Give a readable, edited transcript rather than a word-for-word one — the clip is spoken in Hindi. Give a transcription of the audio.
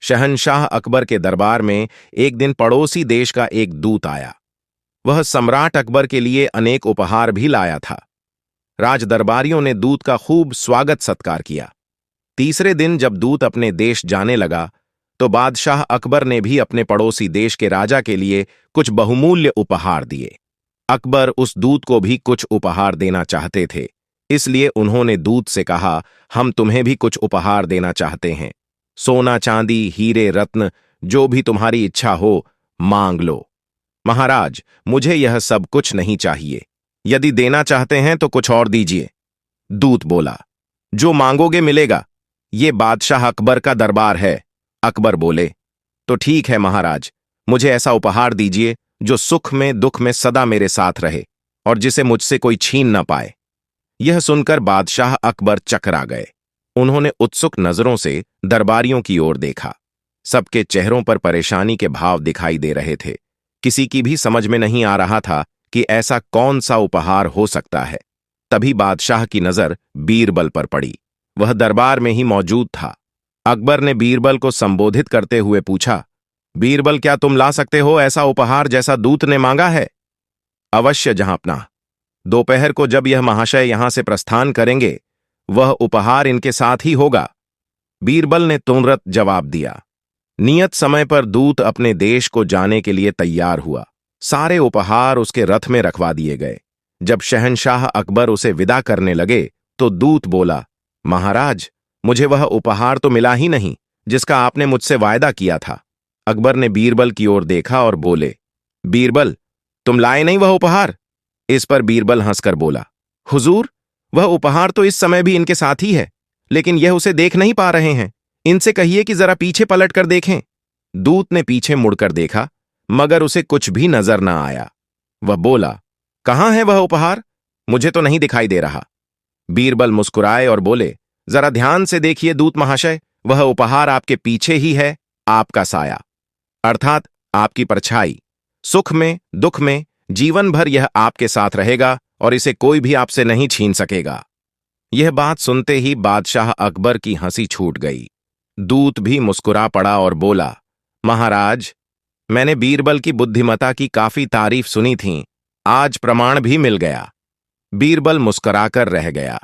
शहंशाह अकबर के दरबार में एक दिन पड़ोसी देश का एक दूत आया। वह सम्राट अकबर के लिए अनेक उपहार भी लाया था। राज दरबारियों ने दूत का खूब स्वागत सत्कार किया। तीसरे दिन जब दूत अपने देश जाने लगा तो बादशाह अकबर ने भी अपने पड़ोसी देश के राजा के लिए कुछ बहुमूल्य उपहार दिए। अकबर उस दूत को भी कुछ उपहार देना चाहते थे, इसलिए उन्होंने दूत से कहा, हम तुम्हें भी कुछ उपहार देना चाहते हैं। सोना चांदी हीरे रत्न जो भी तुम्हारी इच्छा हो मांग लो। महाराज, मुझे यह सब कुछ नहीं चाहिए। यदि देना चाहते हैं तो कुछ और दीजिए। दूत बोला, जो मांगोगे मिलेगा। ये बादशाह अकबर का दरबार है। अकबर बोले, तो ठीक है महाराज, मुझे ऐसा उपहार दीजिए जो सुख में दुख में सदा मेरे साथ रहे और जिसे मुझसे कोई छीन न पाए। यह सुनकर बादशाह अकबर चकरा गए। उन्होंने उत्सुक नजरों से दरबारियों की ओर देखा। सबके चेहरों पर परेशानी के भाव दिखाई दे रहे थे। किसी की भी समझ में नहीं आ रहा था कि ऐसा कौन सा उपहार हो सकता है। तभी बादशाह की नजर बीरबल पर पड़ी। वह दरबार में ही मौजूद था। अकबर ने बीरबल को संबोधित करते हुए पूछा, बीरबल, क्या तुम ला सकते हो ऐसा उपहार जैसा दूत ने मांगा है? अवश्य जहांपनाह। दोपहर को जब यह महाशय यहां से प्रस्थान करेंगे वह उपहार इनके साथ ही होगा। बीरबल ने तुरंत जवाब दिया। नियत समय पर दूत अपने देश को जाने के लिए तैयार हुआ। सारे उपहार उसके रथ में रखवा दिए गए। जब शहंशाह अकबर उसे विदा करने लगे तो दूत बोला, महाराज, मुझे वह उपहार तो मिला ही नहीं जिसका आपने मुझसे वायदा किया था। अकबर ने बीरबल की ओर देखा और बोले, बीरबल, तुम लाए नहीं वह उपहार? इस पर बीरबल हंसकर बोला, हुजूर, वह उपहार तो इस समय भी इनके साथ ही है, लेकिन यह उसे देख नहीं पा रहे हैं। इनसे कहिए कि जरा पीछे पलट कर देखें। दूत ने पीछे मुड़कर देखा, मगर उसे कुछ भी नजर न आया। वह बोला, कहां है वह उपहार? मुझे तो नहीं दिखाई दे रहा। बीरबल मुस्कुराए और बोले, जरा ध्यान से देखिए दूत महाशय, वह उपहार आपके पीछे ही है, आपका साया, अर्थात आपकी परछाई। सुख में दुख में जीवन भर यह आपके साथ रहेगा और इसे कोई भी आपसे नहीं छीन सकेगा। यह बात सुनते ही बादशाह अकबर की हंसी छूट गई। दूत भी मुस्कुरा पड़ा और बोला, महाराज, मैंने बीरबल की बुद्धिमता की काफी तारीफ सुनी थी, आज प्रमाण भी मिल गया। बीरबल मुस्कुराकर रह गया।